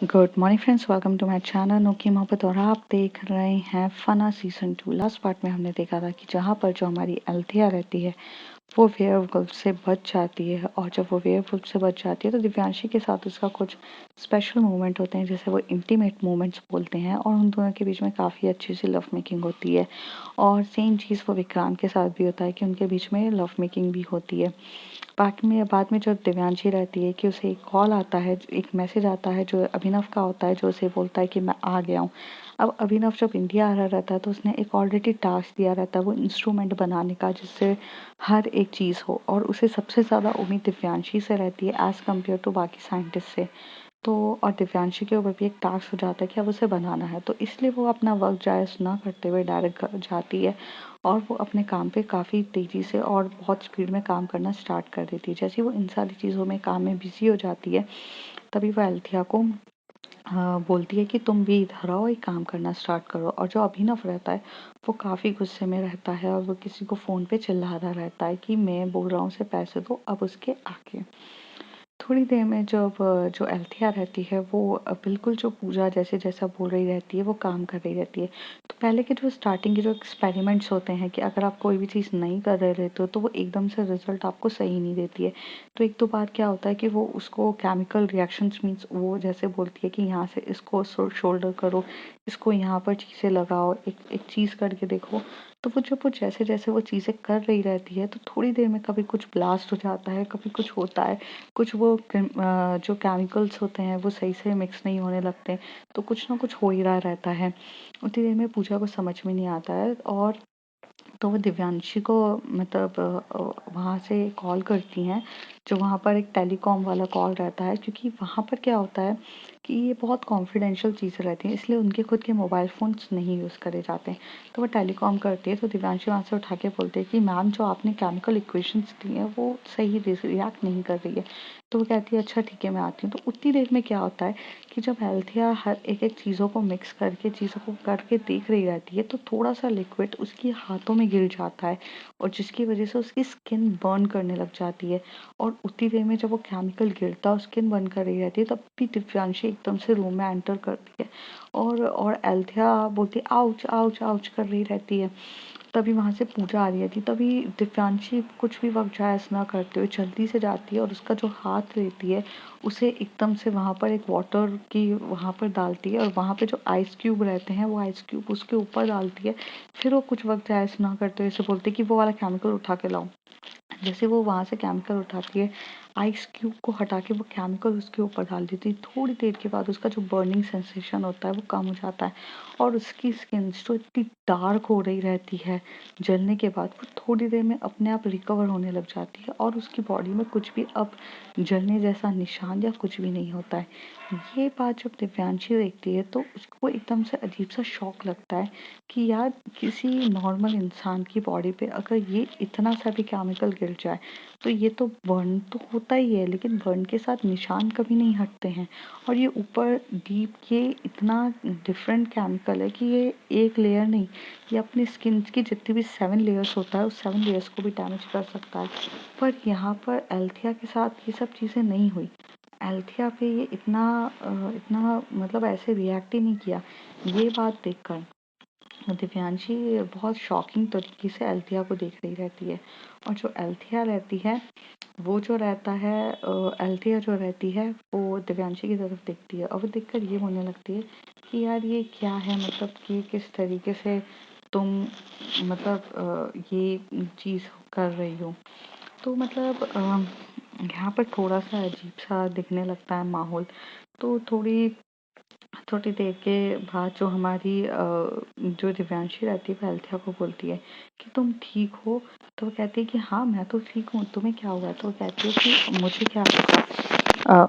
Good morning friends, welcome to my channel नो की मोहब्बत। और आप देख रहे हैं फना सीजन 2। लास्ट पार्ट में हमने देखा था कि जहाँ पर जो हमारी अल्थिया रहती है वो वेयरवुल्फ से बच जाती है, और जब वो वेयरवुल्फ से बच जाती है तो दिव्यांशी के साथ उसका कुछ स्पेशल मोमेंट होते हैं, जैसे वो इंटीमेट मोमेंट्स बोलते हैं, और उन दोनों के बीच में काफ़ी अच्छी सी लव मेकिंग होती है। और सेम चीज़ वो विक्रांत के साथ भी होता है कि उनके बीच में लव मेकिंग भी होती है। बाद में जो दिव्यांशी रहती है कि उसे एक कॉल आता है, एक मैसेज आता है जो अभिनव का होता है, जो उसे बोलता है कि मैं आ गया हूँ। अब अभिनव जब इंडिया आ रहा रहता है तो उसने एक ऑलरेडी टास्क दिया रहता है वो इंस्ट्रूमेंट बनाने का, जिससे हर एक चीज़ हो, और उसे सबसे ज़्यादा उम्मीद दिव्यांशी से रहती है एज़ कम्पेयर टू बाकी साइंटिस्ट से। तो और दिव्यांशी के ऊपर भी एक टास्क हो जाता है कि अब उसे बनाना है, तो इसलिए वो अपना वक्त जाया ना करते हुए डायरेक्ट घर जाती है, और वो अपने काम पे काफ़ी तेज़ी से और बहुत स्पीड में काम करना स्टार्ट कर देती है। जैसे ही वो इन सारी चीज़ों में काम में बिजी हो जाती है, तभी वो अल्थिया को बोलती है कि तुम भी इधर आओ, एक काम करना स्टार्ट करो। और जो अभिनव रहता है वो काफ़ी गुस्से में रहता है, और वो किसी को फ़ोन पे चिल्ला रहा रहता है कि मैं बोल रहा हूँ उसे पैसे दो, अब उसके आगे। थोड़ी देर में जब जो अल्थिया रहती है वो बिल्कुल जो पूजा जैसे जैसा बोल रही रहती है वो काम कर रही रहती है। तो पहले के जो स्टार्टिंग के जो एक्सपेरिमेंट्स होते हैं कि अगर आप कोई भी चीज़ नहीं कर रहे रहते हो तो वो एकदम से रिजल्ट आपको सही नहीं देती है। तो एक दो बार क्या होता है कि वो उसको केमिकल रिएक्शंस मीन्स वो जैसे बोलती है कि यहाँ से इसको शोल्डर करो, इसको यहाँ पर चीज़ें लगाओ, एक एक चीज़ करके देखो। तो वो जब वो जैसे जैसे वो चीज़ें कर रही रहती है तो थोड़ी देर में कभी कुछ ब्लास्ट हो जाता है, कभी कुछ होता है, कुछ वो जो केमिकल्स होते हैं वो सही से मिक्स नहीं होने लगते हैं, तो कुछ ना कुछ हो ही रहा रहता है। उतनी देर में पूजा को समझ में नहीं आता है, और तो वो दिव्यांशी को मतलब वहाँ से कॉल करती हैं, जो वहाँ पर एक टेलीकॉम वाला कॉल रहता है, क्योंकि वहाँ पर क्या होता है कि ये बहुत कॉन्फिडेंशियल चीज़ें रहती हैं, इसलिए उनके खुद के मोबाइल फ़ोन्स नहीं यूज़ करे जाते हैं। तो वो टेलीकॉम करती है, तो दिव्यांशी वहाँ से उठा के बोलती है कि मैम जो आपने केमिकल इक्वेशंस दी हैं वो सही रिएक्ट नहीं कर रही है। तो वो कहती है अच्छा ठीक है मैं आती हूँ। तो उतनी देर में क्या होता है कि जब अल्थिया हर एक एक चीज़ों को मिक्स करके चीज़ों को करके देख रही रहती है, तो थोड़ा सा लिक्विड उसके हाथों में गिर जाता है, और जिसकी वजह से उसकी स्किन बर्न करने लग जाती है। और उतनी देर में जब वो केमिकल गिरता है स्किन बर्न कर रही रहती है, तब भी दिव्यांशी एकदम से रूम में एंटर करती है, और अल्थिया बोलती है आउच आउच आउच कर रही रहती है। तभी वहाँ से पूजा आ रही थी, तभी दिव्यांशी कुछ भी वक्त जाया ना करते हुए जल्दी से जाती है, और उसका जो हाथ लेती है उसे एकदम से वहाँ पर एक वाटर की वहाँ पर डालती है, और वहाँ पे जो आइस क्यूब रहते हैं वो आइस क्यूब उसके ऊपर डालती है। फिर वो कुछ वक्त जाया ना करते हुए उसे बोलती है कि वो वाला केमिकल उठा के लाओ। जैसे वो वहाँ से केमिकल उठाती है, आइस क्यूब को हटा के वो केमिकल उसके ऊपर डाल देती है, थोड़ी देर के बाद उसका जो बर्निंग सेंसेशन होता है वो कम हो जाता है, और उसकी स्किन जो इतनी डार्क हो रही रहती है जलने के बाद, वो थोड़ी देर में अपने आप रिकवर होने लग जाती है, और उसकी बॉडी में कुछ भी अब जलने जैसा निशान या कुछ भी नहीं होता है। ये बात जब दिव्यांशी देखती है तो उसको एकदम से अजीब सा शॉक लगता है कि यार किसी नॉर्मल इंसान की बॉडी पे अगर ये इतना सा भी केमिकल गिर जाए तो ये तो बर्न तो होता ही है, लेकिन बर्न के साथ निशान कभी नहीं हटते हैं। और ये ऊपर डीप ये इतना डिफरेंट केमिकल है कि ये एक लेयर नहीं, ये अपनी स्किन की जितनी भी 7 लेयर्स होता है उस 7 लेयर्स को भी डैमेज कर सकता है। पर यहाँ पर एल्थिया के साथ ये सब चीज़ें नहीं हुई। एल्थिया पे ये इतना मतलब ऐसे रिएक्ट ही नहीं किया। ये बात देखकर दिव्यांशी बहुत शॉकिंग तरीके से अल्थिया को देख रही रहती है, और जो अल्थिया रहती है वो जो रहता है अल्थिया जो रहती है वो दिव्यांशी की तरफ देखती है, और वो देखकर ये बोलने लगती है कि यार ये क्या है, मतलब कि किस तरीके से तुम मतलब ये चीज़ कर रही हो। तो मतलब यहाँ पर थोड़ा सा अजीब सा दिखने लगता है माहौल। तो थोड़ी थोड़ी देर के बाद जो हमारी जो दिव्यांशी रहती है वो अल्थिया को बोलती है कि तुम ठीक हो। तो वो कहती है कि हाँ मैं तो ठीक हूँ, तुम्हें क्या हुआ। तो वो कहती है कि मुझे क्या होगा,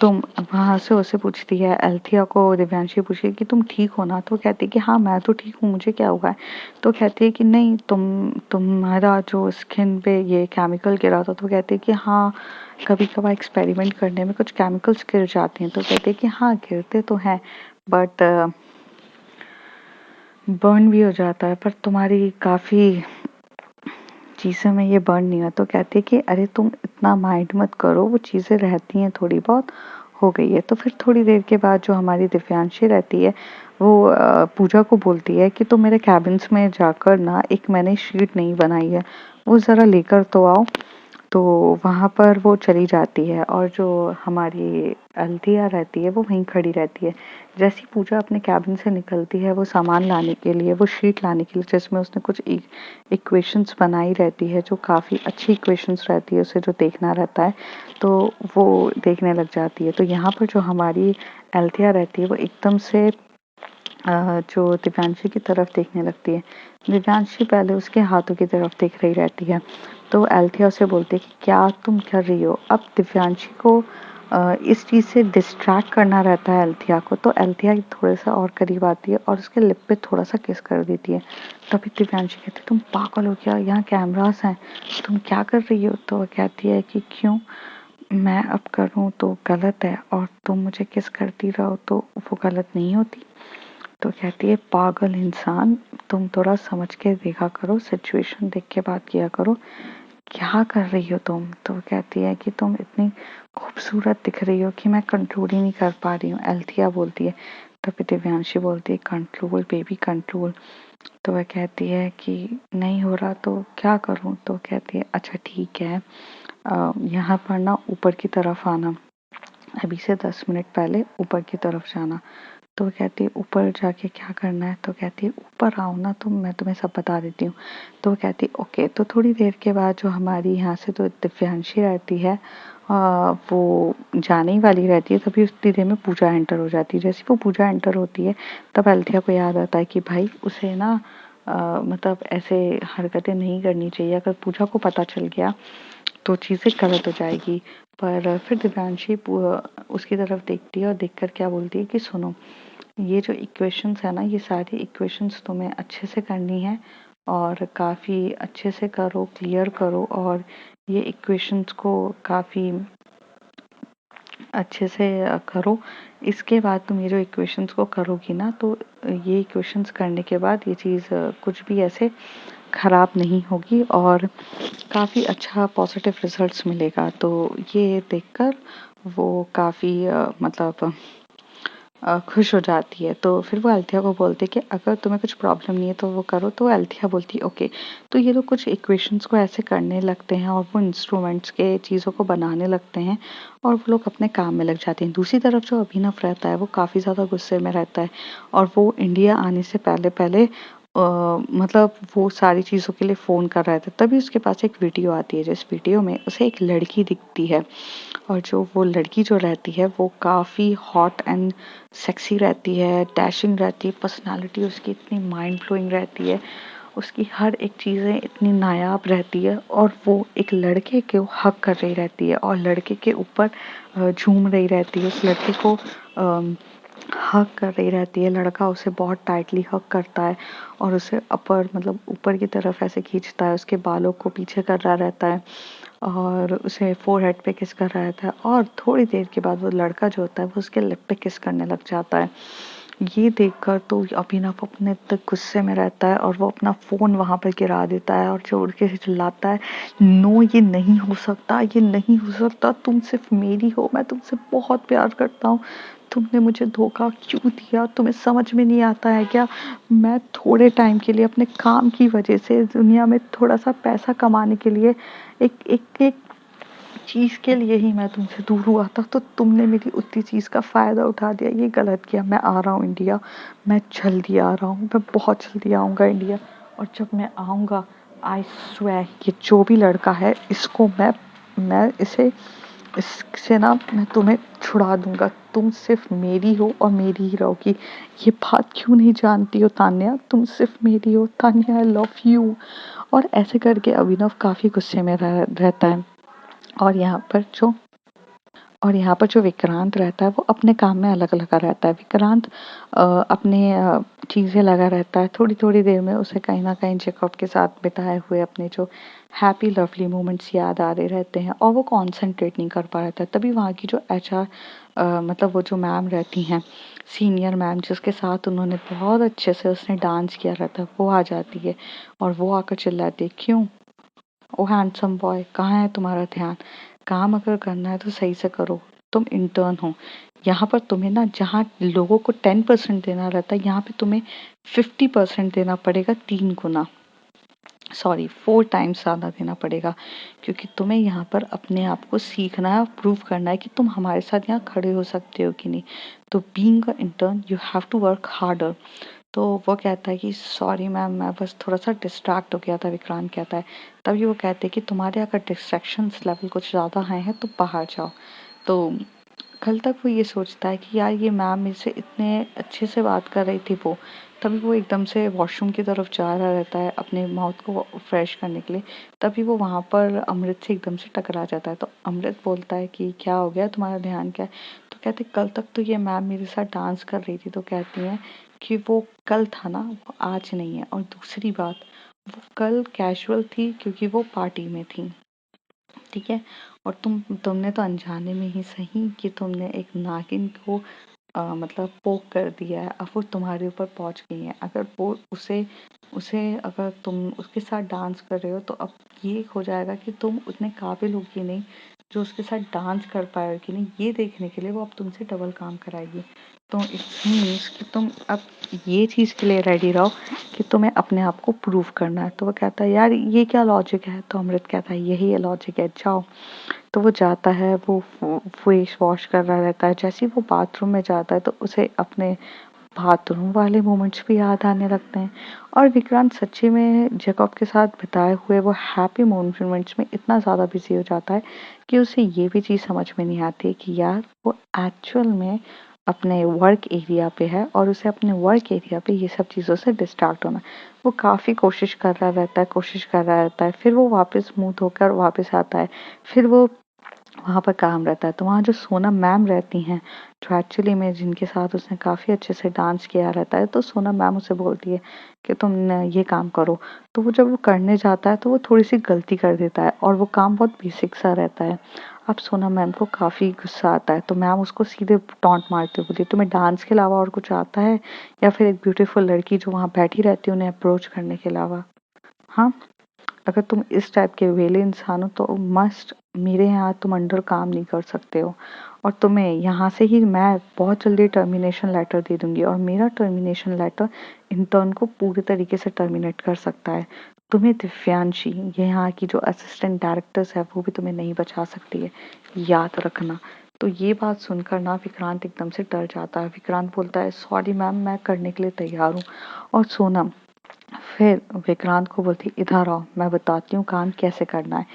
तुम वहाँ से उससे पूछती है अल्थिया को, दिव्यांशी पूछती है कि तुम ठीक हो ना। तो वो कहती है कि हाँ मैं तो ठीक हूँ, मुझे क्या हुआ है। तो कहती है कि नहीं तुम्हारा जो स्किन पे ये केमिकल गिरा था। तो कहती है कि हाँ कभी कभार एक्सपेरिमेंट करने में कुछ केमिकल्स गिर जाते हैं। तो कहते हैं कि हाँ गिरते तो हैं, बट बर्न भी हो जाता है, पर तुम्हारी काफ़ी चीज़ों में ये बर्न नहीं हुआ। तो कहती है कि अरे तुम इतना माइंड मत करो, वो चीज़ें रहती हैं थोड़ी बहुत, हो गई है। तो फिर थोड़ी देर के बाद जो हमारी दिव्यांशी रहती है वो पूजा को बोलती है कि तुम मेरे कैबिन्स में जाकर ना एक मैंने शीट नहीं बनाई है, वो ज़रा लेकर तो आओ। तो वहाँ पर वो चली जाती है और जो हमारी अल्थिया रहती है वो वहीं खड़ी रहती है। जैसी पूजा अपने कैबिन से निकलती है वो सामान लाने के लिए, वो शीट लाने के लिए जिसमें उसने कुछ इक्वेशंस बनाई रहती है, जो काफ़ी अच्छी इक्वेशंस रहती है, उसे जो देखना रहता है तो वो देखने लग जाती है। तो यहाँ पर जो हमारी अल्थिया रहती है वो एकदम से जो दिव्यांशी की तरफ देखने लगती है। दिव्यांशी पहले उसके हाथों की तरफ देख रही रहती है। तो अल्थिया उसे बोलती है कि क्या तुम कर रही हो। अब दिव्यांशी को इस चीज़ से डिस्ट्रैक्ट करना रहता है अल्थिया को। तो अल्थिया थोड़ा सा और करीब आती है और उसके लिप पे थोड़ा सा किस कर देती है। तभी दिव्यांशी कहती है तुम पागल हो क्या, यहाँ कैमरास हैं, तुम क्या कर रही हो। तो वह कहती है कि क्यों, मैं अब करूँ तो गलत है और तुम मुझे किस करती रहो तो वो गलत नहीं होती। तो कहती है पागल इंसान, तुम थोड़ा समझ के देखा करो, सिचुएशन देख के बात किया करो, क्या कर रही हो तुम। तो कहती है कि तुम इतनी खूबसूरत दिख रही हो कि मैं कंट्रोल ही नहीं कर पा रही हूँ, अल्थिया बोलती है। तभी दिव्यांशी बोलती है कंट्रोल बेबी कंट्रोल। तो वह कहती है कि नहीं हो रहा तो क्या करूँ। तो कहती है अच्छा ठीक है, यहाँ पर ना ऊपर की तरफ आना, अभी से 10 मिनट पहले ऊपर की तरफ जाना। तो कहती है ऊपर जाके क्या करना है। तो कहती है ऊपर आओ ना तुम, मैं तुम्हें सब बता देती हूँ। तो वो कहती है ओके। तो थोड़ी देर के बाद जो हमारी यहाँ से तो दिव्यांशी रहती है वो जाने ही वाली रहती है, तभी उतनी देर में पूजा एंटर हो जाती है। जैसे वो पूजा एंटर होती है तब अल्थिया को याद आता है कि भाई उसे ना मतलब ऐसे हरकतें नहीं करनी चाहिए, अगर पूजा को पता चल गया तो चीज़ें गलत हो जाएगी। पर फिर दिव्यांशी उसकी तरफ देखती है और देखकर क्या बोलती है कि सुनो, ये जो इक्वेशंस है ना, ये सारी इक्वेशंस तुम्हें अच्छे से करनी है और काफ़ी अच्छे से करो, क्लियर करो और ये इक्वेशंस को काफ़ी अच्छे से करो। इसके बाद तुम ये जो इक्वेशंस को करोगी ना तो ये इक्वेशंस करने के बाद ये चीज़ कुछ भी ऐसे ख़राब नहीं होगी और काफ़ी अच्छा पॉजिटिव रिजल्ट्स मिलेगा। तो ये देखकर वो काफ़ी मतलब खुश हो जाती है। तो फिर वो अल्थिया को बोलती है कि अगर तुम्हें कुछ प्रॉब्लम नहीं है तो वो करो। तो अल्थिया बोलती है ओके। तो ये लोग कुछ इक्वेशंस को ऐसे करने लगते हैं और वो इंस्ट्रूमेंट्स के चीज़ों को बनाने लगते हैं और वो लोग अपने काम में लग जाते हैं। दूसरी तरफ जो अभिनव रहता है वो काफ़ी ज़्यादा गुस्से में रहता है और वो इंडिया आने से पहले पहले मतलब वो सारी चीज़ों के लिए फ़ोन कर रहा था। तभी उसके पास एक वीडियो आती है, जिस वीडियो में उसे एक लड़की दिखती है और जो वो लड़की जो रहती है वो काफ़ी हॉट एंड सेक्सी रहती है, डैशिंग रहती है, पर्सनालिटी उसकी इतनी माइंड ब्लोइंग रहती है, उसकी हर एक चीज़ें इतनी नायाब रहती है और वो एक लड़के को हक कर रही रहती है और लड़के के ऊपर झूम रही रहती है, उस लड़के को हक कर रही रहती है। लड़का उसे बहुत टाइटली हक करता है और उसे अपर मतलब ऊपर की तरफ ऐसे खींचता है, उसके बालों को पीछे कर रहा रहता है और उसे फोरहेड पे किस कर रहा रहता है और थोड़ी देर के बाद वो लड़का जो होता है वो उसके लिप पे किस करने लग जाता है। ये देखकर तो अभिनव अपने तक गुस्से में रहता है और वो अपना फ़ोन वहाँ पर गिरा देता है और जोर के चिल्लाता है नो, ये नहीं हो सकता, ये नहीं हो सकता, तुम सिर्फ मेरी हो, मैं तुमसे बहुत प्यार करता हूँ, तुमने मुझे धोखा क्यों दिया, तुम्हें समझ में नहीं आता है क्या। मैं थोड़े टाइम के लिए अपने काम की वजह से दुनिया में थोड़ा सा पैसा कमाने के लिए एक चीज़ के लिए ही मैं तुमसे दूर हुआ था, तो तुमने मेरी उतनी चीज़ का फ़ायदा उठा दिया, ये गलत किया। मैं आ रहा हूँ इंडिया, मैं जल्दी आ रहा हूँ, मैं बहुत जल्दी आऊँगा इंडिया और जब मैं आऊँगा आई स्वेयर ये जो भी लड़का है इसको मैं इसे इससे ना मैं तुम्हें छुड़ा दूंगा, तुम सिर्फ मेरी हो और मेरी ही रहोगी। ये बात क्यों नहीं जानती हो तान्या, तुम सिर्फ मेरी हो तान्या, आई लव यू। और ऐसे करके अभिनव काफ़ी गुस्से में रहता है और यहाँ पर जो विक्रांत रहता है वो अपने काम में अलग लगा रहता है। विक्रांत अपने चीज़ें लगा रहता है, थोड़ी थोड़ी देर में उसे कहीं ना कहीं जेकब के साथ बिताए हुए अपने जो हैप्पी लवली मोमेंट्स याद आ रहे रहते हैं और वो कॉन्सेंट्रेट नहीं कर पा रहता है। तभी वहाँ की जो एचआर मतलब वो जो मैम रहती हैं, सीनियर मैम जिसके साथ उन्होंने बहुत अच्छे से उसने डांस किया रहता है, वो आ जाती है और वो आकर चिल्लाती है क्यों, ओ हैंडसम बॉय, कहाँ है तुम्हारा ध्यान, काम अगर करना है तो सही से करो, तुम इंटर्न हो। यहाँ पर तुम्हें ना, जहाँ लोगों को 10% देना रहता है, यहाँ पे तुम्हें 50% देना पड़ेगा, 3 गुना, सॉरी 4 टाइम्स ज़्यादा देना पड़ेगा, क्योंकि तुम्हें यहाँ पर अपने आप को सीखना है, प्रूव करना है कि तुम हमारे साथ यहाँ खड़े हो सकते हो कि नहीं। तो being a intern you have to work harder. तो वो कहता है कि सॉरी मैम, मैं बस थोड़ा सा डिस्ट्रैक्ट हो गया था, विक्रांत कहता है। तभी वो कहते हैं कि तुम्हारे अगर डिस्ट्रैक्शंस लेवल कुछ ज़्यादा हाई है तो बाहर जाओ। तो कल तक वो ये सोचता है कि यार ये मैम मेरे से इतने अच्छे से बात कर रही थी वो, तभी वो एकदम से वॉशरूम की तरफ जा रहा रहता है अपने माउथ को फ्रेश करने के लिए। तभी वो वहाँ पर अमृत से एकदम से टकरा जाता है। तो अमृत बोलता है कि क्या हो गया, तुम्हारा ध्यान क्या है? तो कहते कल तक तो ये मैम मेरे साथ डांस कर रही थी। तो कहती हैं कि वो कल था ना, वो आज नहीं है। और दूसरी बात, वो कल कैजुअल थी क्योंकि वो पार्टी में थी, ठीक है। और तुमने तो अनजाने में ही सही कि तुमने एक नागिन को मतलब पोक कर दिया है, अब वो तुम्हारे ऊपर पहुंच गई है। अगर वो उसे उसे अगर तुम उसके साथ डांस कर रहे हो तो अब ये हो जाएगा कि तुम उतने काबिल हो कि नहीं जो उसके साथ डांस कर पाए कि नहीं, ये देखने के लिए वो अब तुमसे डबल काम कराएगी। तो इट्स मीन्स कि तुम अब ये चीज़ के लिए रेडी रहो कि तुम्हें अपने आप को प्रूव करना है। तो वो कहता है यार ये क्या लॉजिक है? तो अमृत कहता है यही है लॉजिक है, जाओ। तो वो जाता है, वो फेस वॉश कर रहा रहता है। जैसे ही वो बाथरूम में जाता है तो उसे अपने बाथरूम वाले मोमेंट्स भी याद आने लगते हैं। और विक्रांत सच्ची में जैकब के साथ बिताए हुए वो हैप्पी मोमेंट्स में इतना ज़्यादा बिजी हो जाता है कि उसे ये भी चीज़ समझ में नहीं आती है कि यार वो एक्चुअल में अपने वर्क एरिया पे है और उसे अपने वर्क एरिया पे ये सब चीज़ों से डिस्ट्रैक्ट होना है। वो काफ़ी कोशिश कर रहा रहता है, कोशिश कर रहा रहता है, फिर वो वापस मुंह धोकर वापस आता है। फिर वो वहाँ पर काम रहता है। तो वहाँ जो सोनम मैम रहती हैं, जो एक्चुअली में जिनके साथ उसने काफ़ी अच्छे से डांस किया रहता है, तो सोनम मैम उसे बोलती है कि तुम न ये काम करो। तो वो जब वो करने जाता है तो वो थोड़ी सी गलती कर देता है और वो काम बहुत बेसिक सा रहता है। अब सोनम मैम को काफ़ी गुस्सा आता है, तो मैम उसको सीधे टॉन्ट मारते हुए बोली, तुम्हें डांस के अलावा और कुछ आता है, या फिर एक ब्यूटीफुल लड़की जो वहाँ बैठी रहती है उन्हें अप्रोच करने के अलावा? हाँ, अगर तुम इस टाइप के वेले इंसान हो तो मस्ट मेरे यहाँ तुम अंडर काम नहीं कर सकते हो। और तुम्हें यहाँ से ही मैं बहुत जल्दी टर्मिनेशन लेटर दे दूंगी, और मेरा टर्मिनेशन लेटर इंटर्न को पूरे तरीके से टर्मिनेट कर सकता है। तुम्हें दिव्यांशी, ये यहाँ की जो असिस्टेंट डायरेक्टर्स है, वो भी तुम्हें नहीं बचा सकती है, याद रखना। तो ये बात सुनकर ना विक्रांत एकदम से डर जाता है। विक्रांत बोलता है सॉरी मैम, मैं करने के लिए तैयार हूँ। और सोनम फिर विक्रांत को बोलती इधर आओ, मैं बताती हूँ काम कैसे करना है।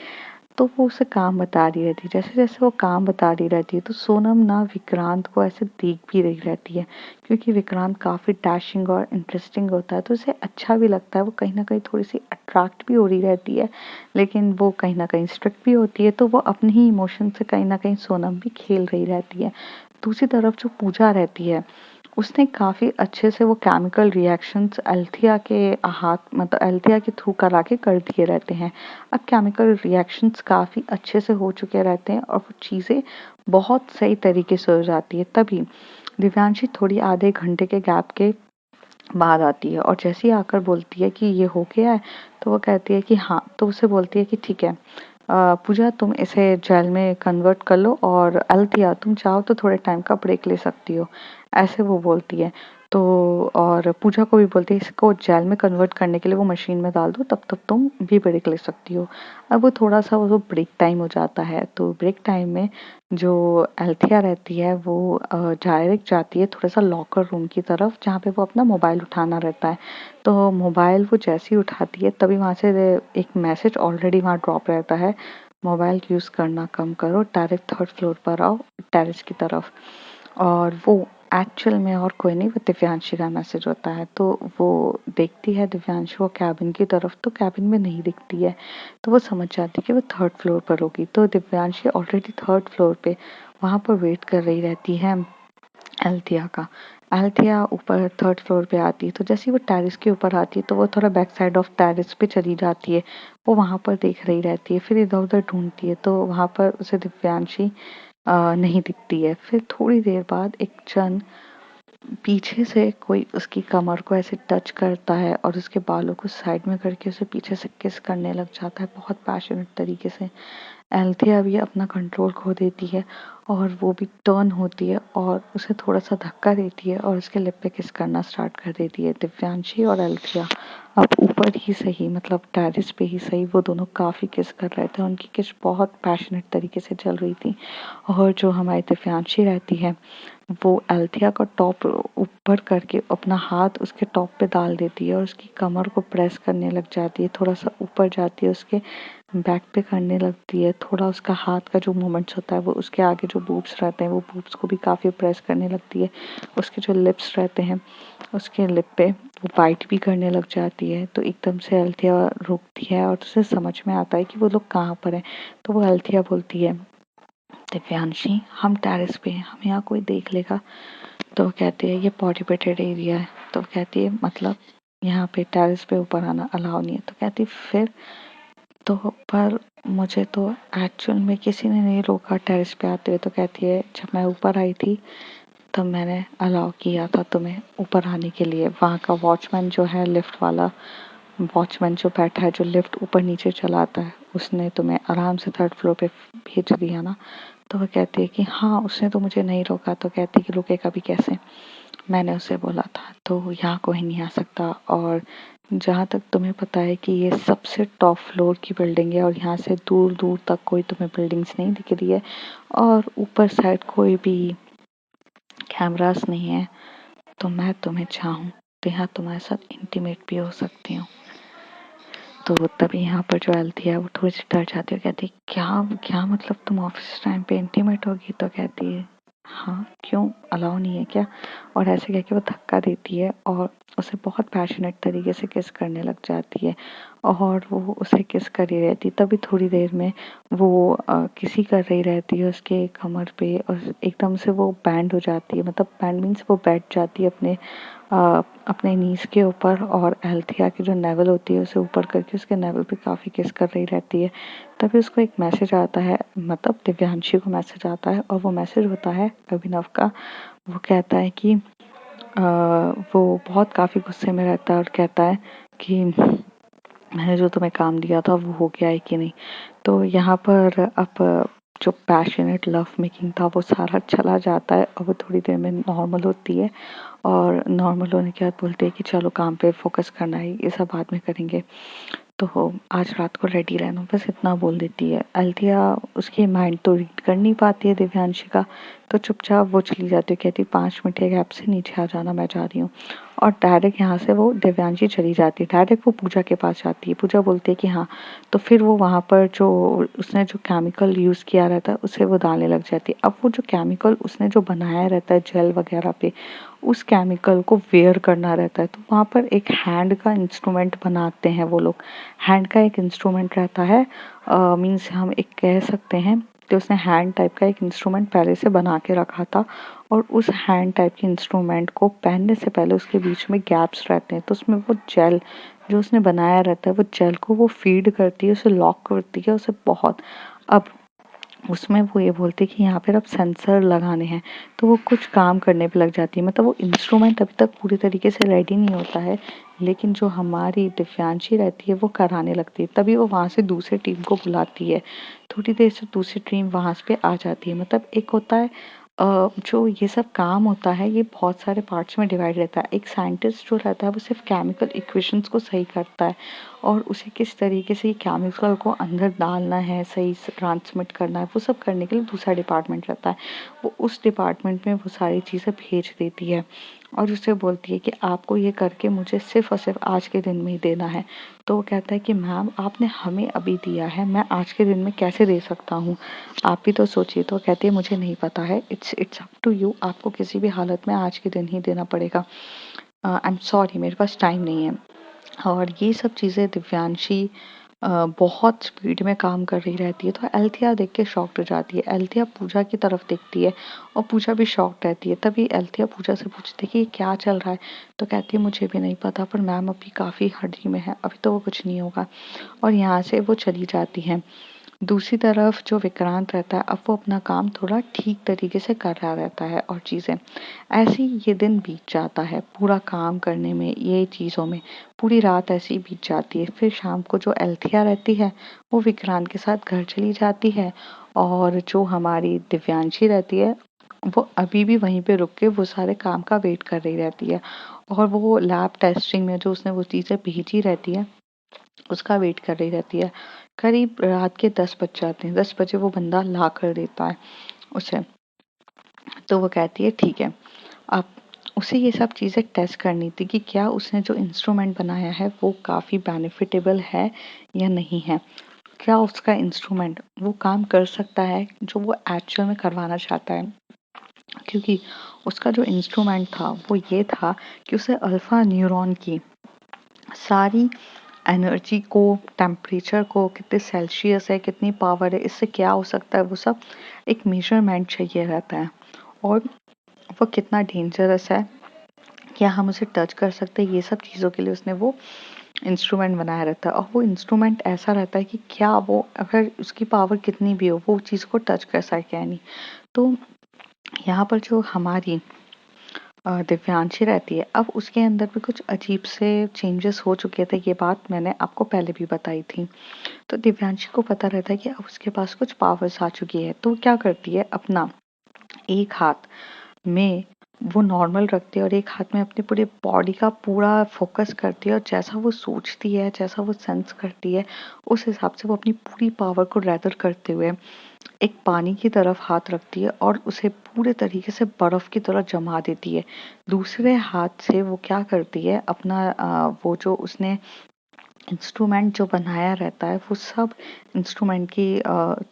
तो वो उसे काम बता रही रहती है। जैसे जैसे वो काम बता रही रहती है तो सोनम ना विक्रांत को ऐसे देख भी रही रहती है, क्योंकि विक्रांत काफ़ी डैशिंग और इंटरेस्टिंग होता है, तो उसे अच्छा भी लगता है। वो कहीं ना कहीं थोड़ी सी अट्रैक्ट भी हो रही रहती है, लेकिन वो कहीं ना कहीं स्ट्रिक्ट भी होती है, तो वो अपने ही इमोशन से कहीं ना कहीं सोनम भी खेल रही रहती है। दूसरी तरफ जो पूजा रहती है, उसने काफ़ी अच्छे से वो केमिकल रिएक्शंस अल्थिया के हाथ मतलब अल्थिया के थ्रू करा के कर दिए रहते हैं। अब केमिकल रिएक्शंस काफ़ी अच्छे से हो चुके रहते हैं और वो चीज़ें बहुत सही तरीके से हो जाती है। तभी दिव्यांशी थोड़ी आधे घंटे के गैप के बाद आती है और जैसे ही आकर बोलती है कि ये हो गया है, तो वो कहती है कि हाँ। तो उसे बोलती है कि ठीक है पूजा, तुम इसे जेल में कन्वर्ट कर लो, और अल्थिया तुम चाहो तो थोड़े टाइम का ब्रेक ले सकती हो, ऐसे वो बोलती है। तो और पूजा को भी बोलती है इसको जेल में कन्वर्ट करने के लिए वो मशीन में डाल दो, तब तक तुम भी ब्रेक ले सकती हो। अब वो थोड़ा सा वो ब्रेक टाइम हो जाता है, तो ब्रेक टाइम में जो अल्थिया रहती है वो डायरेक्ट जाती है थोड़ा सा लॉकर रूम की तरफ, जहाँ पे वो अपना मोबाइल उठाना रहता है। तो मोबाइल वो जैसे ही उठाती है तभी वहाँ से एक मैसेज ऑलरेडी वहाँ ड्रॉप रहता है, मोबाइल यूज़ करना कम करो, डायरेक्ट 3rd फ्लोर पर आओ, टेरेस की तरफ। और वो एक्चुअल में और कोई नहीं, वो दिव्यांशी का मैसेज होता है। तो वो देखती है दिव्यांशी वो कैबिन की तरफ, तो कैबिन में नहीं दिखती है, तो वो समझ जाती है कि वो 3rd फ्लोर पर होगी। तो दिव्यांशी ऑलरेडी 3rd फ्लोर पे वहाँ पर वेट कर रही रहती है अल्थिया का। अल्थिया ऊपर 3rd फ्लोर पे आती है, तो जैसे ही वो टेरेस के ऊपर आती है तो वो थोड़ा बैक साइड ऑफ टेरेस पे चली जाती है। वो वहाँ पर देख रही रहती है, फिर इधर उधर ढूंढती है, तो वहाँ पर उसे दिव्यांशी नहीं दिखती है। फिर थोड़ी देर बाद एक जन पीछे से कोई उसकी कमर को ऐसे टच करता है और उसके बालों को साइड में करके उसे पीछे से किस करने लग जाता है बहुत पैशनेट तरीके से। एल्थिया भी अपना कंट्रोल खो देती है और वो भी टर्न होती है और उसे थोड़ा सा धक्का देती है और उसके लिप पे किस करना स्टार्ट कर देती है। दिव्यांशी और एल्थिया अब ऊपर ही सही, मतलब टेरेस पे ही सही, वो दोनों काफ़ी किस कर रहे थे। उनकी किस बहुत पैशनेट तरीके से चल रही थी और जो हमारी दिव्यांशी रहती है वो एल्थिया का टॉप ऊपर करके अपना हाथ उसके टॉप पे डाल देती है और उसकी कमर को प्रेस करने लग जाती है, थोड़ा सा ऊपर जाती है, उसके बैक पे करने लगती है, थोड़ा उसका हाथ का जो मूवमेंट्स होता है वो उसके आगे जो बूब्स रहते हैं वो बूब्स को भी काफ़ी प्रेस करने लगती है। उसके जो लिप्स रहते हैं उसके लिप पे वो बाइट भी करने लग जाती है। तो एकदम से एल्थिया रुकती है और उसे समझ में आता है कि वो लोग कहाँ पर हैं। तो वो एल्थिया बोलती है, दिव्यांशी हम टेरेस पे हैं, हम यहाँ कोई देख लेगा? तो वो कहती है ये प्रोहिबिटेड एरिया है। तो वो कहती है मतलब यहाँ पे टेरेस पे ऊपर आना अलाउ नहीं है। तो कहती फिर तो पर मुझे तो एक्चुअल में किसी ने नहीं रोका टेरेस पे आते हुए। तो कहती है जब मैं ऊपर आई थी तब मैंने अलाउ किया था तुम्हें ऊपर आने के लिए। वहाँ का वॉचमैन जो है, लिफ्ट वाला वॉचमैन जो बैठा है, जो लिफ्ट ऊपर नीचे चलाता है, उसने तुम्हें आराम से 3rd फ्लोर पे भेज दिया ना? तो वो कहती है कि हाँ उसने तो मुझे नहीं रोका। तो कहती है कि रुकेगा भी कैसे, मैंने उसे बोला था। तो यहाँ कोई नहीं आ सकता और जहाँ तक तुम्हें पता है कि ये सबसे टॉप फ्लोर की बिल्डिंग है और यहाँ से दूर दूर तक कोई तुम्हें बिल्डिंग्स नहीं दिख रही है और ऊपर साइड कोई भी कैमरास नहीं है। तो मैं तुम्हें चाहूँ तो यहाँ तुम्हारे साथ इंटीमेट भी हो सकती हूँ। तो तभी यहाँ पर जो एल्थिया है वो थोड़ी सी डर जाती है, कहती है क्या क्या मतलब तुम ऑफिस टाइम पे इंटीमेट होगी? तो कहती है हाँ क्यों, अलाउ नहीं है क्या? और ऐसे कह के वो धक्का देती है और उसे बहुत पैशनेट तरीके से किस करने लग जाती है और वो उसे किस कर ही रहती। तभी थोड़ी देर में वो किसी कर रही रहती है उसके कमर पे और एकदम से वो बैंड हो जाती है, मतलब बैंड मीन्स वो बैठ जाती है अपने नीज के ऊपर और एल्थिया की जो नेवल होती है उसे ऊपर करके उसके नेवल पे काफ़ी किस कर रही रहती है। तभी उसको एक मैसेज आता है, मतलब दिव्यांशी को मैसेज आता है और वो मैसेज होता है अभिनव का। वो कहता है कि वो बहुत काफ़ी गुस्से में रहता है और कहता है कि मैंने जो तुम्हें काम दिया था वो हो गया है कि नहीं। तो यहाँ पर अब जो पैशनेट लव मेकिंग था वो सारा चला जाता है और वो थोड़ी देर में नॉर्मल होती है और नॉर्मल होने के बाद बोलते हैं कि चलो काम पे फोकस करना है, ये सब बाद में करेंगे, तो आज रात को रेडी रहना, बस इतना बोल देती है। अल्थिया उसकी माइंड तो रीड कर नहीं पाती है दिव्यांशी का, तो चुपचाप वो चली जाती है, कहती 5 मिनट के गैप से नीचे आ जाना, मैं जा रही हूँ। और डायरेक्ट यहाँ से वो दिव्यांशी चली जाती है, डायरेक्ट वो पूजा के पास जाती है। पूजा बोलती है कि हाँ, तो फिर वो वहाँ पर जो उसने जो केमिकल यूज़ किया रहता है उसे वो डालने लग जाती है। अब वो जो केमिकल उसने जो बनाया रहता है जेल वगैरह पे, उस केमिकल को वेयर करना रहता है। तो वहाँ पर एक हैंड का इंस्ट्रूमेंट बनाते हैं वो लोग। हैंड का एक इंस्ट्रूमेंट रहता है, मीन्स हम एक कह सकते हैं कि उसने हैंड टाइप का एक इंस्ट्रूमेंट पहले से बना के रखा था और उस हैंड टाइप के इंस्ट्रूमेंट को पहनने से पहले उसके बीच में गैप्स रहते हैं, तो उसमें वो जेल जो उसने बनाया रहता है वो जेल को वो फीड करती है, उसे लॉक करती है उसे बहुत। अब उसमें वो ये बोलती है कि यहाँ पर अब सेंसर लगाने हैं, तो वो कुछ काम करने पे लग जाती है। मतलब वो इंस्ट्रूमेंट अभी तक पूरी तरीके से रेडी नहीं होता है, लेकिन जो हमारी दिव्यांशी रहती है वो कराने लगती है। तभी वो वहाँ से दूसरी टीम को बुलाती है, थोड़ी देर से दूसरी टीम वहाँ पे आ जाती है। मतलब एक होता है जो ये सब काम होता है ये बहुत सारे पार्ट्स में डिवाइड रहता है। एक साइंटिस्ट जो रहता है वो सिर्फ केमिकल इक्वेशंस को सही करता है और उसे किस तरीके से ये केमिकल को अंदर डालना है, सही से ट्रांसमिट करना है, वो सब करने के लिए दूसरा डिपार्टमेंट रहता है। वो उस डिपार्टमेंट में वो सारी चीज़ें भेज देती है और उससे बोलती है कि आपको ये करके मुझे सिर्फ और सिर्फ आज के दिन में ही देना है। तो वो कहता है कि मैम आपने हमें अभी दिया है, मैं आज के दिन में कैसे दे सकता हूँ, आप भी तो सोचिए। तो कहती है मुझे नहीं पता है, इट्स अप टू यू, आपको किसी भी हालत में आज के दिन ही देना पड़ेगा। आई एम सॉरी, मेरे पास टाइम नहीं है। और ये सब चीज़ें दिव्यांशी बहुत स्पीड में काम कर रही रहती है। तो एल्थिया देख के शॉक्ड हो जाती है। एल्थिया पूजा की तरफ देखती है और पूजा भी शॉक्ड रहती है। तभी एल्थिया पूजा से पूछती है कि ये क्या चल रहा है? तो कहती है मुझे भी नहीं पता, पर मैम अभी काफ़ी हर्री में है, अभी तो वो कुछ नहीं होगा। और यहाँ से वो चली जाती हैं। दूसरी तरफ जो विक्रांत रहता है, अब वो अपना काम थोड़ा ठीक तरीके से कर रहा रहता है और चीज़ें ऐसे ही ये दिन बीत जाता है पूरा काम करने में, ये चीज़ों में पूरी रात ऐसी ही बीत जाती है। फिर शाम को जो एल्थिया रहती है वो विक्रांत के साथ घर चली जाती है और जो हमारी दिव्यांशी रहती है वो अभी भी वहीं पे रुक के वो सारे काम का वेट कर रही रहती है और वो लैब टेस्टिंग में जो उसने वो चीज़ें भेजी रहती है उसका वेट कर रही रहती है। करीब रात के 10 बज जाते हैं, 10 बजे वो बंदा ला कर देता है उसे। तो वो कहती है ठीक है। अब उसे ये सब चीज़ें टेस्ट करनी थी कि क्या उसने जो इंस्ट्रूमेंट बनाया है वो काफ़ी बेनिफिटेबल है या नहीं है। क्या उसका इंस्ट्रूमेंट वो काम कर सकता है जो वो एक्चुअल में करवाना चाहता है। क्योंकि उसका जो इंस्ट्रूमेंट था वो ये था कि उसे अल्फा न्यूरॉन की सारी एनर्जी को, टेम्परेचर को, कितने सेल्सियस है, कितनी पावर है, इससे क्या हो सकता है, वो सब एक मेजरमेंट चाहिए रहता है। और वो कितना डेंजरस है, क्या हम उसे टच कर सकते हैं, ये सब चीज़ों के लिए उसने वो इंस्ट्रूमेंट बनाया रहता है। और वो इंस्ट्रूमेंट ऐसा रहता है कि क्या वो अगर उसकी पावर कितनी भी हो वो चीज़ को टच कर सके या नहीं। तो यहाँ पर जो हमारी दिव्यांशी रहती है, अब उसके अंदर भी कुछ अजीब से चेंजेस हो चुके थे, ये बात मैंने आपको पहले भी बताई थी। तो दिव्यांशी को पता रहता है कि अब उसके पास कुछ पावर्स आ चुकी है, तो वो क्या करती है, अपना एक हाथ में वो नॉर्मल रखती है और एक हाथ में अपनी पूरी बॉडी का पूरा फोकस करती है और जैसा वो सोचती है, जैसा वो सेंस करती है, उस हिसाब से वो अपनी पूरी पावर को गैदर करते हुए एक पानी की तरफ हाथ रखती है और उसे पूरे तरीके से बर्फ की तरह जमा देती है। दूसरे हाथ से वो क्या करती है, अपना वो जो उसने इंस्ट्रूमेंट जो बनाया रहता है वो सब इंस्ट्रूमेंट की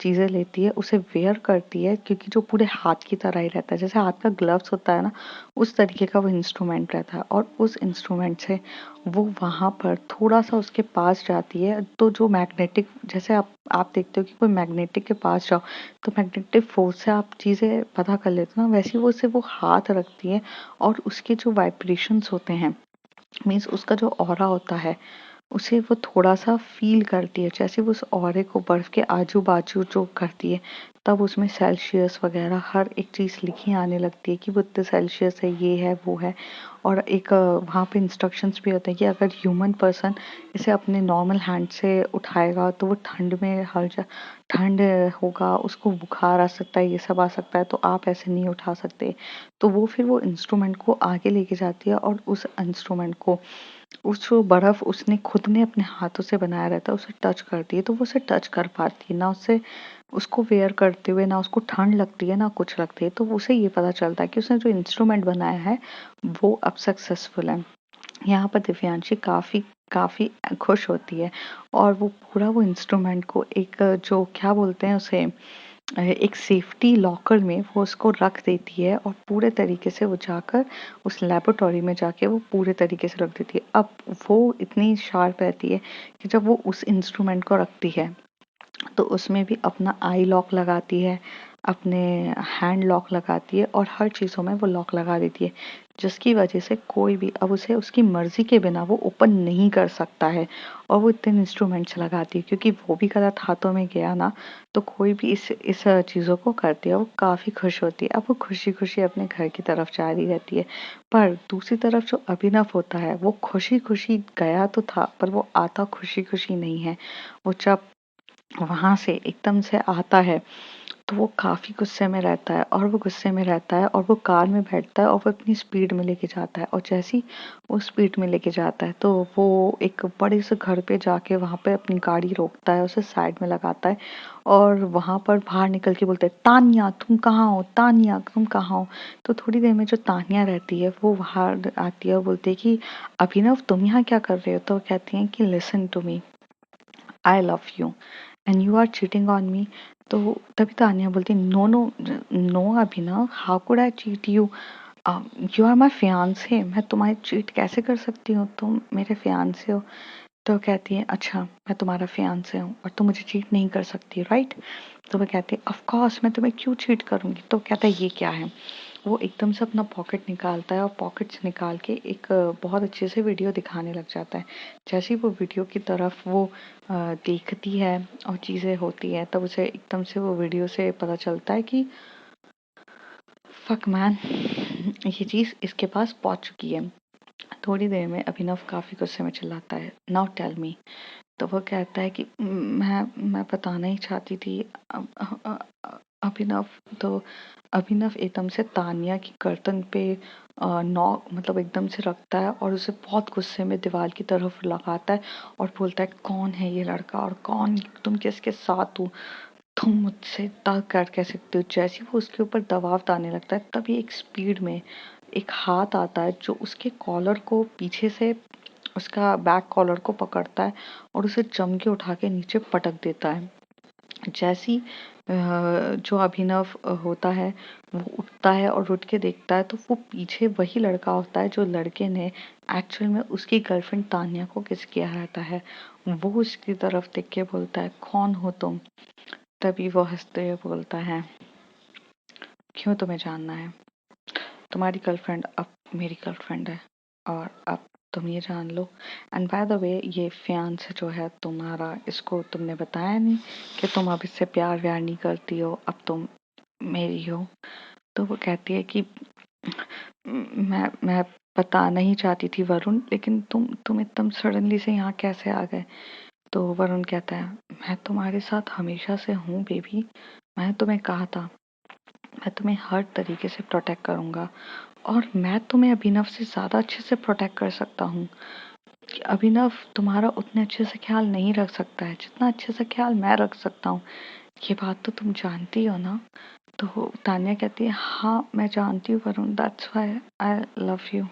चीज़ें लेती है, उसे वेयर करती है, क्योंकि जो पूरे हाथ की तरह ही रहता है, जैसे हाथ का ग्लव्स होता है ना, उस तरीके का वो इंस्ट्रूमेंट रहता है। और उस इंस्ट्रूमेंट से वो वहाँ पर थोड़ा सा उसके पास जाती है, तो जो मैग्नेटिक, जैसे आप देखते हो कि कोई मैग्नेटिक के पास जाओ तो मैग्नेटिक फोर्स से आप चीज़ें पता कर लेते हो ना, वैसे वो से वो हाथ रखती है और उसके जो वाइब्रेशंस होते हैं, मीन्स उसका जो ऑरा होता है उसे वो थोड़ा-सा फ़ील करती है, जैसे वो उस औरे को बर्फ़ के आजू-बाजू जो करती है, तब उसमें सेल्सियस वग़ैरह हर एक चीज़ लिखी आने लगती है कि वो इतने सेल्सियस है, ये है, वो है। और एक वहाँ पे इंस्ट्रक्शंस भी होते हैं कि अगर ह्यूमन पर्सन इसे अपने नॉर्मल हैंड से उठाएगा तो वो ठंड में ठंड होगा, उसको बुखार आ सकता है, ये सब आ सकता है, तो आप ऐसे नहीं उठा सकते। तो वो फिर वो इंस्ट्रूमेंट को आगे लेके जाती है और उस इंस्ट्रूमेंट को, उस जो बर्फ उसने खुद ने अपने हाथों से बनाया रहता है, उसे टच करती है, तो वो उसे टच कर पाती है ना, उससे उसको वेयर करते हुए ना उसको ठंड लगती है ना कुछ लगती है। तो उसे ये पता चलता है कि उसने जो इंस्ट्रूमेंट बनाया है वो अब सक्सेसफुल है। यहाँ पर दिव्यांशी काफी काफी खुश होती है और वो पूरा वो इंस्ट्रूमेंट को एक जो क्या बोलते हैं उसे, एक सेफ्टी लॉकर में वो उसको रख देती है और पूरे तरीके से वो जाकर उस लेबोरेटरी में जाके वो पूरे तरीके से रख देती है। अब वो इतनी शार्प रहती है कि जब वो उस इंस्ट्रूमेंट को रखती है तो उसमें भी अपना आई लॉक लगाती है, अपने हैंड लॉक लगाती है और हर चीज़ों में वो लॉक लगा देती है, जिसकी वजह से कोई भी अब उसे उसकी मर्जी के बिना वो ओपन नहीं कर सकता है। और वो इतने इंस्ट्रूमेंट्स लगाती है क्योंकि वो भी गलत हाथों में गया ना, तो कोई भी इस चीज़ों को करती है, वो काफ़ी खुश होती है। अब वो खुशी खुशी अपने घर की तरफ जा रही रहती है। पर दूसरी तरफ जो अभिनव होता है वो खुशी खुशी गया तो था, पर वो आता खुशी खुशी नहीं है। वो जब वहाँ से एकदम से आता है तो वो काफ़ी गुस्से में रहता है और वो गुस्से में रहता है और वो कार में बैठता है और वो अपनी स्पीड में लेके जाता है, और जैसे ही वो स्पीड में लेके जाता है तो वो एक बड़े से घर पे जाके वहाँ पे अपनी गाड़ी रोकता है, उसे साइड में लगाता है और वहाँ पर बाहर निकल के बोलते हैं, तानिया तुम कहाँ हो, तानिया तुम कहाँ हो। तो थोड़ी देर में जो तानिया रहती है वो बाहर आती है और बोलती है कि अभिनव तुम यहाँ क्या कर रहे हो। तो वो कहती हैं कि listen to me, I love you and you are cheating on me. तो तभी तानिया बोलती, no no no Abhinav, how could I cheat you, you are my fiance, मैं तुम्हारी चीट कैसे कर सकती हूँ, तुम मेरे फियांसे हो। तो कहती है अच्छा मैं तुम्हारा फियांसे हूँ और तुम मुझे चीट नहीं कर सकती, राइट। तो वो कहती है ऑफ कोर्स मैं तुम्हें क्यों चीट करूंगी। तो कहता है ये क्या है। वो एकदम से अपना पॉकेट निकालता है और पॉकेट से निकाल के एक बहुत अच्छे से वीडियो दिखाने लग जाता है। जैसे ही वो वीडियो की तरफ वो देखती है और चीज़ें होती हैं, तब उसे एकदम से वो वीडियो से पता चलता है कि फक मैन, ये चीज़ इसके पास पहुंच चुकी है। थोड़ी देर में अभिनव काफी गुस्से में चिल्लाता है, नाउ टेल मी। तो वो कहता है कि मैं बताना ही चाहती थी। अभिनव तो अभिनव एकदम से तानिया की गर्दन पे नॉक मतलब एकदम से रखता है और उसे बहुत गुस्से में दीवार की तरफ लगाता है और बोलता है, कौन है ये लड़का और कौन तुम किसके साथ हो, तुम मुझसे तय कर कह सकते हो। जैसे ही वो उसके ऊपर दबाव डालने लगता है, तभी एक स्पीड में एक हाथ आता है जो उसके कॉलर को पीछे से उसका बैक कॉलर को पकड़ता है और उसे जम के उठा के नीचे पटक देता है। जैसी जो अभिनव होता है वो उठता है और उठ के देखता है, तो वो पीछे वही लड़का होता है जो लड़के ने एक्चुअल में उसकी गर्लफ्रेंड तान्या को किस किया रहता है। वो उसकी तरफ देख के बोलता है, कौन हो तुम? तभी वो हंसते हुए बोलता है, क्यों तुम्हें जानना है? तुम्हारी गर्लफ्रेंड अब मेरी गर्लफ्रेंड है और अब तुम ये जान लो। एंड बाय द वे, ये फियांसे जो है तुम्हारा, इसको तुमने बताया नहीं कि तुम अब इससे प्यार व्यार नहीं करती हो, अब तुम मेरी हो। तो वो कहती है कि मैं बताना ही चाहती थी वरुण, लेकिन तुम एकदम सडनली से यहाँ कैसे आ गए? तो वरुण कहता है, मैं तुम्हारे साथ हमेशा से हूँ बेबी। मैं तुम्हें कहा था, मैं तुम्हें हर तरीके से प्रोटेक्ट करूंगा और मैं तुम्हें अभिनव से ज्यादा अच्छे से प्रोटेक्ट कर सकता हूँ। अभिनव तुम्हारा उतने अच्छे से ख्याल नहीं रख सकता है जितना अच्छे से ख्याल मैं रख सकता हूँ। ये बात तो तुम जानती हो ना? तो तान्या कहती है, हाँ मैं जानती हूँ Varun, that's why I love you.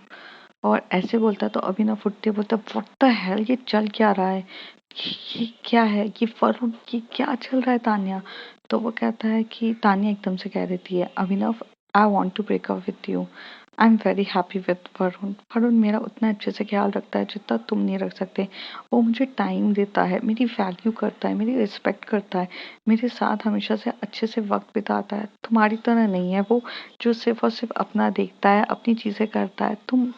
और ऐसे बोलता है तो अभिनव उठते बोलता है, व्हाट द हेल, ये चल क्या रहा है? ये क्या है? ये वरुण, ये क्या चल रहा है तान्या? तो वो कहता है कि तान्या एकदम से कह देती है, Abhinav I want to break up with you. I am very happy with Varun. Varun मेरा उतना अच्छे से ख्याल रखता है जितना तुम नहीं रख सकते। वो मुझे टाइम देता है, मेरी वैल्यू करता है, मेरी रिस्पेक्ट करता है, मेरे साथ हमेशा से अच्छे से वक्त बिताता है। तुम्हारी तरह नहीं है वो, जो सिर्फ और सिर्फ अपना देखता है, अपनी चीजें करता है। तुम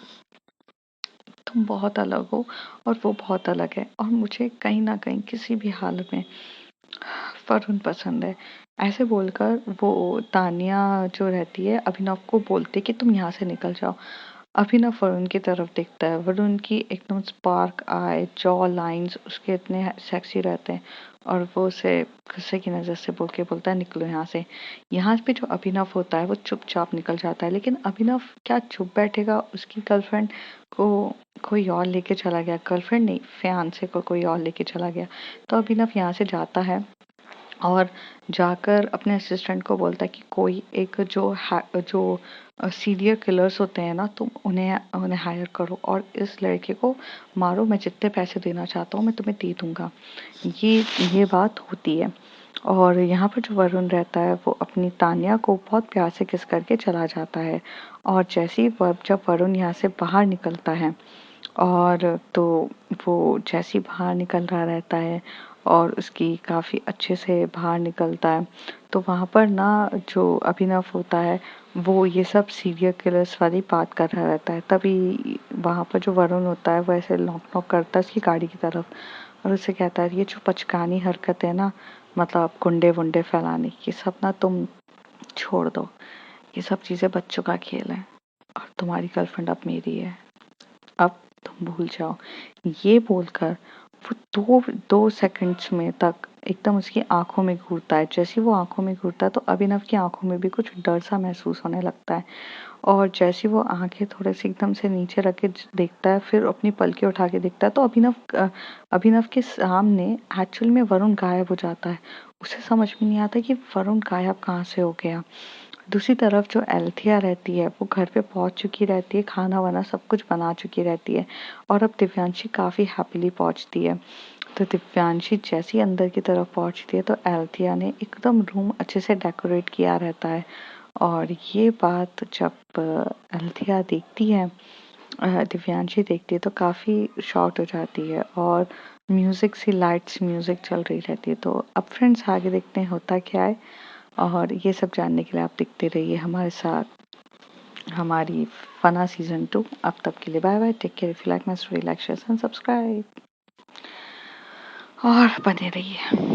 बहुत अलग हो और वो बहुत अलग है और मुझे कहीं ना कहीं किसी भी हालत में वरुण पसंद है। ऐसे बोलकर वो तानिया जो रहती है अभिनव को बोलती है कि तुम यहाँ से निकल जाओ। अभिनव वरुण की तरफ देखता है, वरुण की एकदम स्पार्क आए, जॉ लाइंस उसके इतने सेक्सी रहते हैं और वो उसे गुस्से की नजर से बोल के बोलता है, निकलो यहाँ से। यहाँ पे जो अभिनव होता है वो चुपचाप निकल जाता है, लेकिन अभिनव क्या चुप बैठेगा? उसकी गर्लफ्रेंड को कोई और लेके चला गया, गर्लफ्रेंड नहीं फियांसे को कोई और लेके चला गया। तो अभिनव यहाँ से जाता है और जाकर अपने असिस्टेंट को बोलता है कि कोई एक जो सीरियल किलर्स होते हैं ना, तुम उन्हें उन्हें हायर करो और इस लड़के को मारो, मैं जितने पैसे देना चाहता हूँ मैं तुम्हें दे दूंगा। ये ये बात होती है और यहाँ पर जो वरुण रहता है वो अपनी तान्या को बहुत प्यार से किस करके चला जाता है। और जैसे ही जब वरुण यहाँ से बाहर निकलता है और तो वो जैसे ही बाहर निकल रहा रहता है और उसकी काफ़ी अच्छे से बाहर निकलता है, तो वहाँ पर ना जो अभिनव होता है वो ये सब सीरियल किलर्स वाली बात कर रहा रहता है। तभी वहाँ पर जो वरुण होता है वो ऐसे नॉक नॉक करता है उसकी गाड़ी की तरफ और उसे कहता है, ये जो पचकानी हरकत है ना, मतलब गुंडे वुंडे फैलाने, ये सब ना तुम छोड़ दो। ये सब चीज़ें बच्चों का खेल है और तुम्हारी गर्लफ्रेंड अब मेरी है, अब तुम भूल जाओ। ये बोलकर वो दो दो सेकंड्स में तक एकदम उसकी आंखों में घूरता है। जैसे ही वो आंखों में घूरता है तो अभिनव की आंखों में भी कुछ डर सा महसूस होने लगता है और जैसे ही वो आंखें थोड़े से एकदम से नीचे रख के देखता है, फिर अपनी पलकें उठा के देखता है, तो अभिनव के सामने एक्चुअल में वरुण गायब हो जाता है। उसे समझ में नहीं आता कि वरुण गायब कहाँ से हो गया। दूसरी तरफ जो एल्थिया रहती है वो घर पे पहुंच चुकी रहती है, खाना वाना सब कुछ बना चुकी रहती है और अब दिव्यांशी काफी हैप्पीली पहुंचती है। तो दिव्यांशी जैसी अंदर की तरफ पहुंचती है तो एल्थिया ने एकदम रूम अच्छे से डेकोरेट किया रहता है और ये बात जब एल्थिया देखती है, दिव्यांशी देखती है तो काफी शॉक्ड हो जाती है और म्यूजिक सी लाइट्स म्यूजिक चल रही रहती है। तो अब फ्रेंड्स आगे देखते हैं होता क्या है और ये सब जानने के लिए आप देखते रहिए हमारे साथ। हमारी फना सीजन 2। अब तक के लिए bye bye, take care, if you like my story like share and subscribe और बने रहिए।